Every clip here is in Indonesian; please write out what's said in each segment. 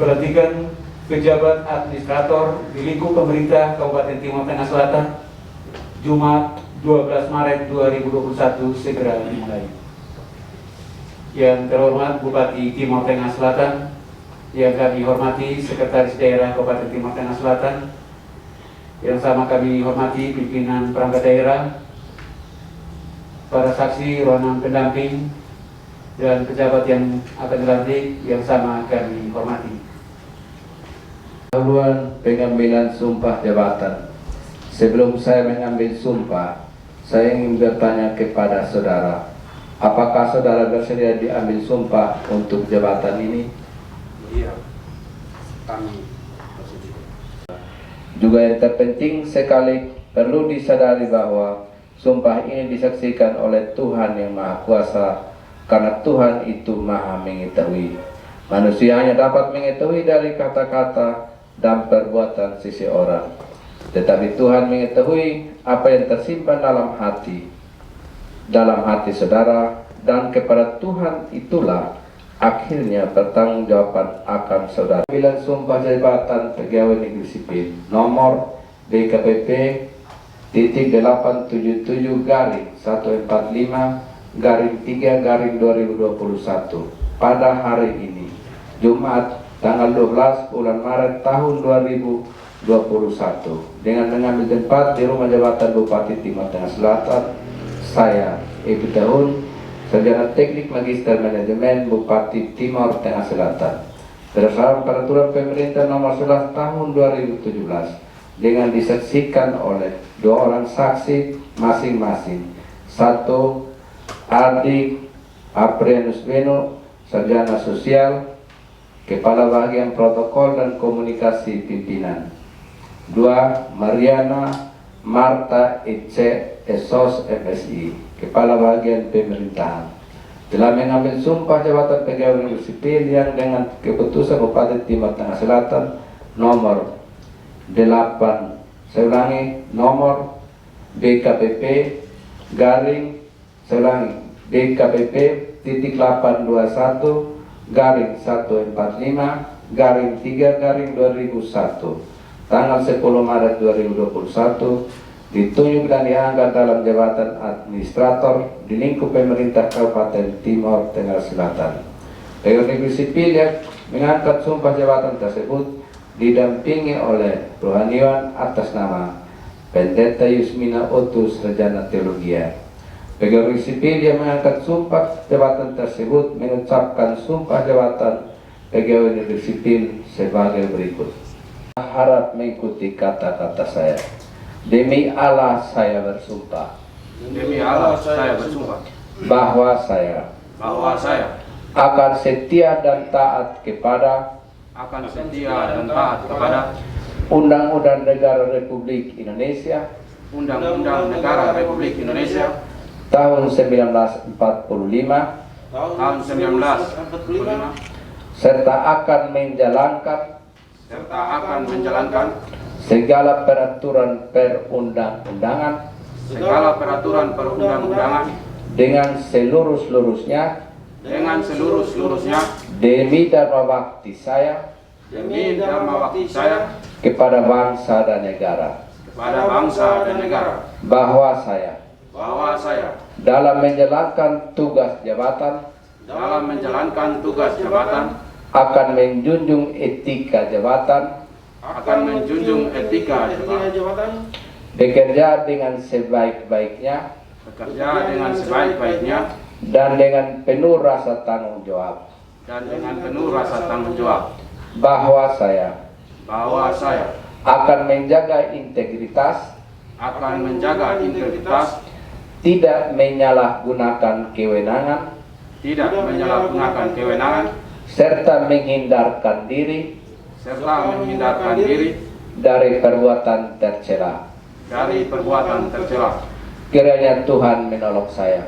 memperhatikan pejabat administrator di lingkup pemerintah Kabupaten Timur Tengah Selatan, Jumat 12 Maret 2021 segera dimulai. Yang terhormat Bupati Timur Tengah Selatan, yang kami hormati Sekretaris Daerah Kabupaten Timur Tengah Selatan, yang sama kami hormati pimpinan perangkat daerah, para saksi, ruangan pendamping, dan pejabat yang akan dilantik yang sama kami hormati. Dahuluan pengambilan sumpah jabatan. Sebelum saya mengambil sumpah, saya ingin bertanya kepada saudara, apakah saudara bersedia diambil sumpah untuk jabatan ini? Iya, kami bersedia. Juga yang terpenting sekali perlu disadari bahwa sumpah ini disaksikan oleh Tuhan yang Maha Kuasa, karena Tuhan itu Maha mengetahui. Manusia hanya dapat mengetahui dari kata-kata dan perbuatan seseorang, tetapi Tuhan mengetahui apa yang tersimpan dalam hati saudara, dan kepada Tuhan itulah akhirnya pertanggungjawaban akan saudara. Pemilihan sumpah jabatan pegawai negeri sipil nomor BKPP titik 877 garing 145 garing 3 garing 2021 pada hari ini, Jumat tanggal 12 bulan Maret tahun 2021, dengan mengambil tempat di rumah jabatan Bupati Timur Tengah Selatan, saya Ibu Tahun, sarjana teknik magister manajemen Bupati Timur Tengah Selatan, berdasarkan peraturan pemerintah nomor 11 tahun 2017, dengan disaksikan oleh 2 orang saksi masing-masing. 1. Adik Aprianus Beno, sarjana sosial, Kepala Bagian Protokol dan Komunikasi Pimpinan. 2. Mariana Marta Ece Esos MSI, Kepala Bagian Pemerintahan, telah mengambil sumpah jabatan pegawai negeri sipil yang dengan keputusan Bupati Timur Tengah Selatan nomor 8, saya ulangi, nomor BKPP garing, saya ulangi, BKPP titik 821 garing 145 garing 3 garing 2001 tanggal 10 Maret 2021, ditunjuk dan diangkat dalam jabatan administrator di lingkup pemerintah Kabupaten Timur Tengah Selatan. Pegawai negeri sipil yang mengangkat sumpah jabatan tersebut didampingi oleh rohaniwan atas nama Pendeta Yusmina Otus, sarjana teologi. Pegawai sipil yang mengangkat sumpah jabatan tersebut mengucapkan sumpah jabatan pegawai negeri sipil sebagai berikut. Harap mengikuti kata-kata saya. Demi Allah saya bersumpah. Demi Allah saya bersumpah Bahwa saya akan setia dan taat kepada Undang-Undang Negara Republik Indonesia tahun 1945 serta akan menjalankan segala peraturan perundang-undangan dengan seluruh-seluruhnya demi dharma bakti saya kepada bangsa dan negara, bahwa saya dalam menjalankan tugas jabatan akan menjunjung etika jabatan, bekerja dengan sebaik-baiknya dan dengan penuh rasa tanggung jawab, bahwa saya akan menjaga integritas, tidak menyalahgunakan kewenangan, serta menghindarkan diri dari perbuatan tercela. Kiranya Tuhan menolong saya.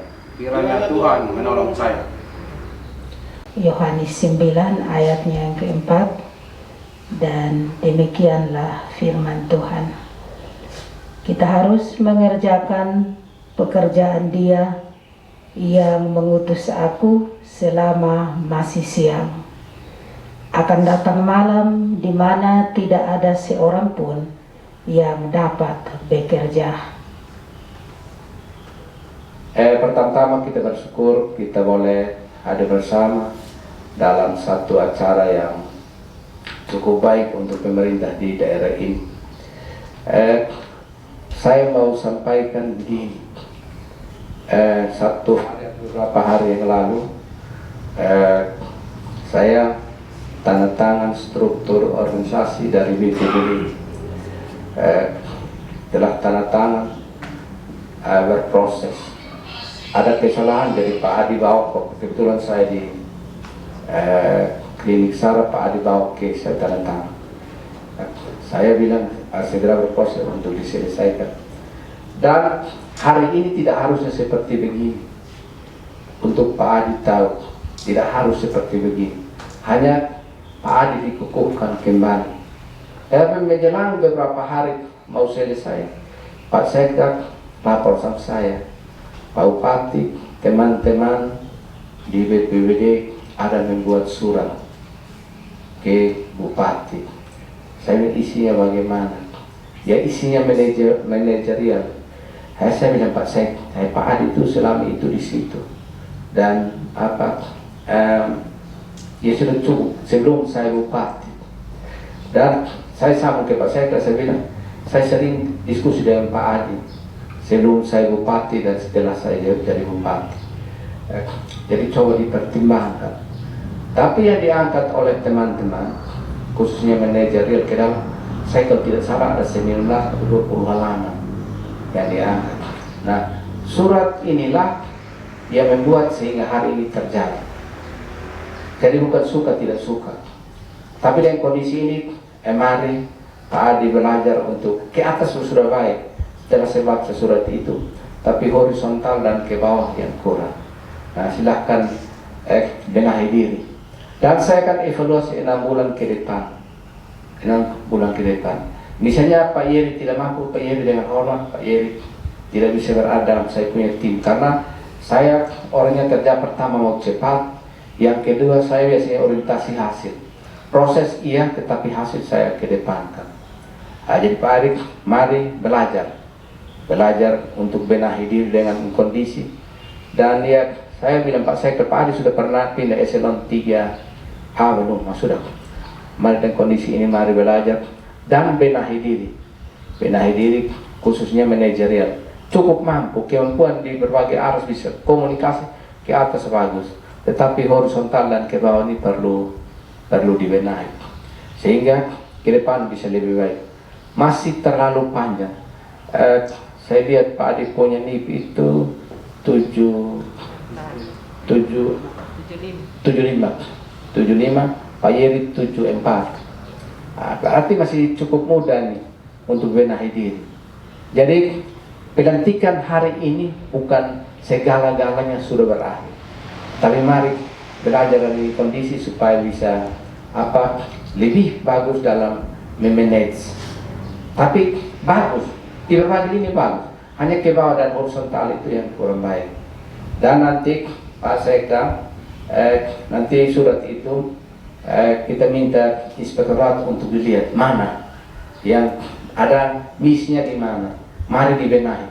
Yohanes 9 ayatnya yang keempat, dan demikianlah firman Tuhan. Kita harus mengerjakan pekerjaan Dia yang mengutus aku selama masih siang. Akan datang malam di mana tidak ada seorang pun yang dapat bekerja. Pertama-tama kita bersyukur kita boleh ada bersama dalam satu acara yang cukup baik untuk pemerintah di daerah ini. Saya mau sampaikan begini. Beberapa hari yang lalu saya tanda tangan struktur organisasi dari BPBD, telah tanda tangan, berproses. Ada kesalahan dari Pak Adi Bawok, kebetulan saya di klinik saraf, Pak Adi Bawok saya tanda tangan. Saya bilang segera berproses untuk diselesaikan. Dan hari ini tidak harusnya seperti begini. Untuk Pak Adi tahu, tidak harus seperti begini. Hanya Pak Adi dikukuhkan kembali. Tapi menjelang beberapa hari mau selesai, Pak Sekda lapor sama saya, Pak Bupati, teman-teman di BPBD ada membuat surat ke Bupati. Saya bilang isinya bagaimana? Ya isinya manajerial. Saya bilang Pak Sekda, Pak Adi itu selama itu di situ. Dan ya sudah cukup sebelum saya Bupati. Dan saya sambung ke Pak Sekda, saya bilang saya sering diskusi dengan Pak Adi sebelum saya Bupati dan setelah saya jadi Bupati. Jadi coba dipertimbangkan. Tapi yang diangkat oleh teman-teman, khususnya manajerial ke dalam, saya kalau tidak salah ada 19 atau 20 halaman yang diangkat. Nah, surat inilah yang membuat sehingga hari ini terjadi. Jadi bukan suka tidak suka, tapi dengan kondisi ini, mari Pak Adi belajar untuk ke atas sudah baik setelah saya baca surat itu, tapi horizontal dan ke bawah yang kurang. Nah, silahkan benahi diri. Dan saya akan evaluasi 6 bulan ke depan. 6 bulan ke depan. Misalnya Pak Yeri tidak mampu, Pak Yeri dengan hormat, Pak Yeri tidak bisa berada dalam saya punya tim, karena saya orangnya kerja pertama mau cepat. Yang kedua, saya biasanya orientasi hasil. Proses iya, tetapi hasil saya kedepankan. Jadi Pak Adik, mari belajar. Belajar untuk benahi diri dengan kondisi. Dan ya, saya bilang Pak Sekda, Pak Adik sudah pernah pindah eselon 3A belum? Sudah. Mari dengan kondisi ini, mari belajar. Dan benahi diri. Benahi diri, khususnya manajerial. Cukup mampu, kemampuan di berbagai arus bisa. Komunikasi ke atas bagus. Tetapi horizontal dan ke bawah ini perlu dibenahi sehingga ke depan bisa lebih baik. Masih terlalu panjang. Saya lihat Pak Adi punya NIP itu 75, Pak Yeri 74. Berarti masih cukup muda nih untuk benahi diri. Jadi pelantikan hari ini bukan segala-galanya sudah berakhir. Tapi mari belajar dari kondisi supaya bisa lebih bagus dalam memanage. Tapi bagus, tidak lagi ini bagus. Hanya ke bawah dan horizontal itu yang kurang baik. Dan nanti Pak Sekda, nanti surat itu kita minta inspektorat untuk dilihat mana yang ada misinya di mana. Mari dibenahi.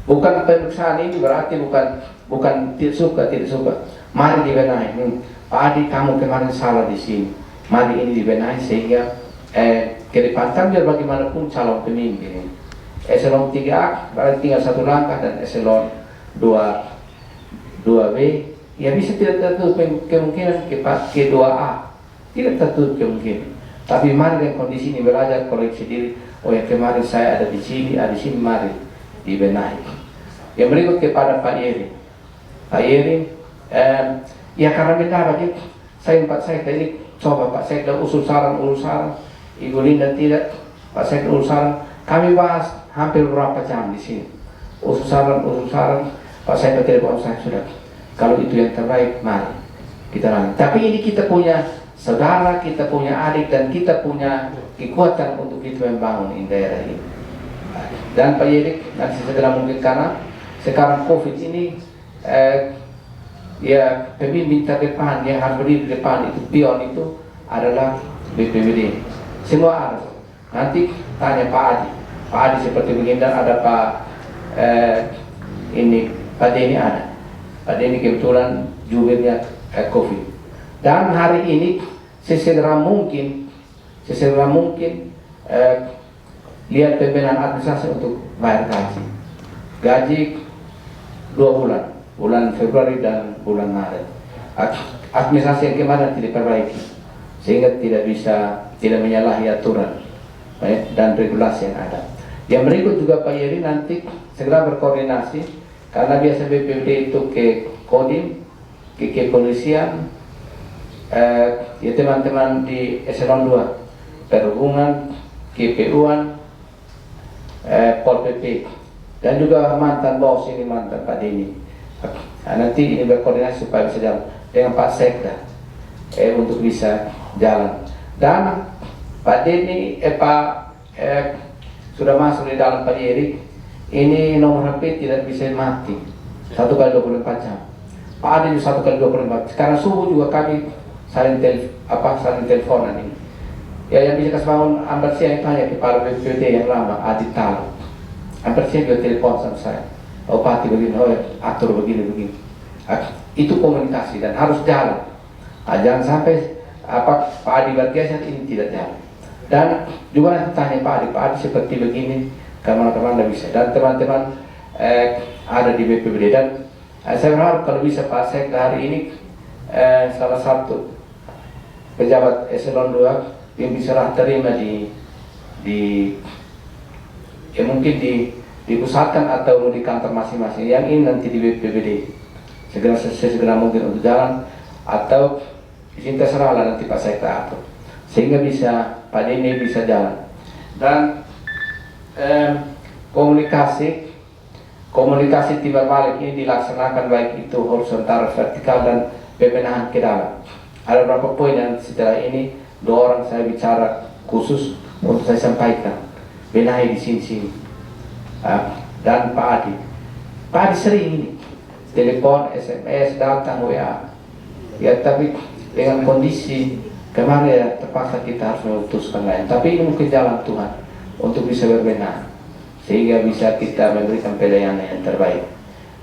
Bukan pemeriksaan ini berarti bukan tidak suka. Mari dibenahi. Pak Adi, kamu kemarin salah di sini. Mari ini dibenahi sehingga ke depan kan biar bagaimanapun calon pemimpin. Eselon 3A berarti tinggal satu langkah, dan eselon 2B ya bisa tidak tertutup kemungkinan ke 2A. Tidak tertutup kemungkinan. Tapi mari dengan kondisi ini belajar koreksi diri. Oh ya, kemarin saya ada di sini, mari dibenahi. Yang berikut kepada Pak Yeri. Pak Yeri, ya karena beda lagi, saya tadi coba Pak Sekda usul saran, Ibu Linda tidak, Pak Sekda usul saran, kami bahas hampir berapa jam di sini. Usul saran, Pak Sekda telepon saya sudah. Kalau itu yang terbaik, mari kita lanjut. Tapi ini kita punya saudara, kita punya adik, dan kita punya kekuatan untuk kita membangun di daerah ini. Dan Pak Yeri nanti segera mungkin, karena sekarang COVID ini ya pemimpin terdepan yang harus berdiri di depan itu, pion itu adalah BPBD. Semua harus. Nanti tanya Pak Adi. Pak Adi seperti begini, dan ada Pak Denny ada. Pak Denny kebetulan jubirnya COVID. Dan hari ini sesegera mungkin lihat pembenahan administrasi untuk bayar gaji. Gaji 2 bulan Februari dan bulan Maret. Administrasi yang kemarin tidak diperbaiki, sehingga tidak menyalahi aturan dan regulasi yang ada. Yang berikut juga Pak Yeri nanti segera berkoordinasi, karena biasa BPBD itu ke Kodim, ke kepolisian, ya teman-teman di eselon 2, perhubungan, KPU-an, Pol PP, dan juga mantan bos ini, mantan Pak Denny. Nanti ini berkoordinasi supaya bisa jalan dengan Pak Sekda untuk bisa jalan. Dan Pak Denny, sudah masuk di dalam Pak Yeri. Ini nomor HP tidak bisa mati 1 kali 24 jam. Pak Adi 1 kali 24. Sekarang subuh juga kami saling teleponan ini. Ya, yang bisa kasih bangun hampir siang tanya kepala BPBD yang lama, Adi Talo. Hampir siang dia telepon sama saya. Oh Pati begini, oh atur begini. Itu komunikasi dan harus jalan. Jangan sampai Pak Adi bergeser, ini tidak jalan. Dan juga nanti tanya Pak Adi seperti begini, kemana-kemana bisa. Dan teman-teman ada di BPBD, dan saya berharap kalau bisa Pak Sekda hari ini salah satu pejabat eselon 2 yang bisa terima mungkin dipusatkan atau di kantor masing-masing yang ini nanti di BPBD segera mungkin untuk jalan, atau disini terserah lah nanti Pak Sekda atur, sehingga bisa Pak Denny bisa jalan. Dan komunikasi timbal balik ini dilaksanakan baik itu horizontal, vertikal, dan pembenahan ke dalam. Ada beberapa poin yang setelah ini 2 orang saya bicara khusus untuk saya sampaikan, benahi di sini. Dan Pak Adi sering ini telepon, SMS, datang, WA. Ya, tapi dengan kondisi kemarin ya terpaksa kita harus memutuskan lain. Tapi ini mungkin jalan Tuhan untuk bisa berbenah, sehingga bisa kita memberikan pelayanan yang terbaik.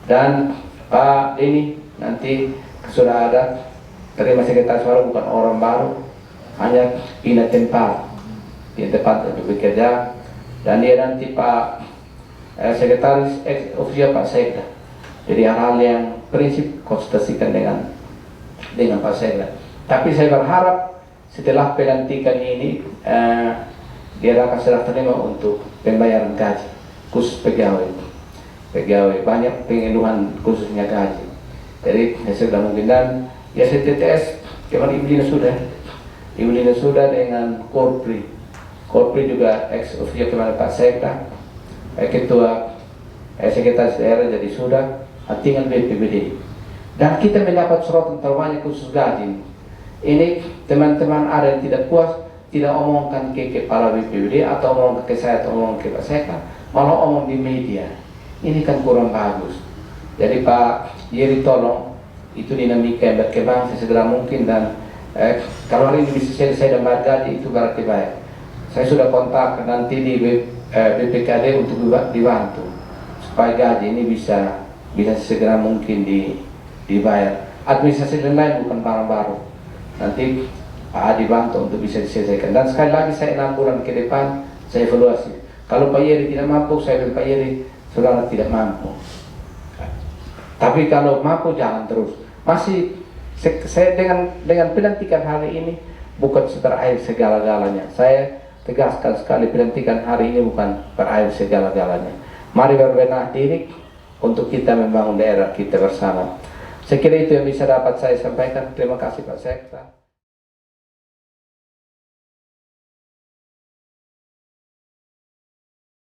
Dan Pak Denny nanti sudah ada terima sekretaris baru, bukan orang baru, hanya pindah tempat untuk bekerja. Dan dia nanti Pak sekretaris ofisial Pak Sekda. Jadi hal-hal yang prinsip konsultasikan dengan Pak Sekda. Tapi saya berharap setelah pelantikan ini dia akan serah terima untuk pembayaran gaji khusus pegawai banyak pengeluhan khususnya gaji. Jadi sudah mungkin, dan ya CTTS kemarin Ibu Lina sudah dengan Korpri juga ex officio kemarin Pak Sekda, ketua sekretaris daerah jadi sudah, tinggal BPBD. Dan kita mendapat sorotan terbanyak khusus gaji. Ini teman-teman ada yang tidak puas, tidak omongkan ke kepala BPBD atau omong ke saya atau omong ke Pak Sekda, malah omong di media. Ini kan kurang bagus. Jadi Pak Yeri tolong itu dinamika yang berkembang sesegera mungkin, dan kalau hari ini bisa selesai dan bayar gaji itu berarti baik. Saya sudah kontak nanti di BPKD untuk dibantu supaya gaji ini bisa segera mungkin dibayar. Administrasi dan lain bukan barang baru. Nanti Pak Adi bantu untuk bisa diselesaikan. Dan sekali lagi saya 6 bulan ke depan saya evaluasi. Kalau Pak Yeri tidak mampu, saya bilang Pak Yeri saudara tidak mampu. Tapi kalau mampu jangan terus. Masih saya dengan pelantikan hari ini bukan berakhir segala-galanya. Saya tegaskan sekali, pelantikan hari ini bukan berakhir segala-galanya. Mari berbenah diri untuk kita membangun daerah kita bersama. Saya kira itu yang bisa dapat saya sampaikan. Terima kasih Pak Sekda.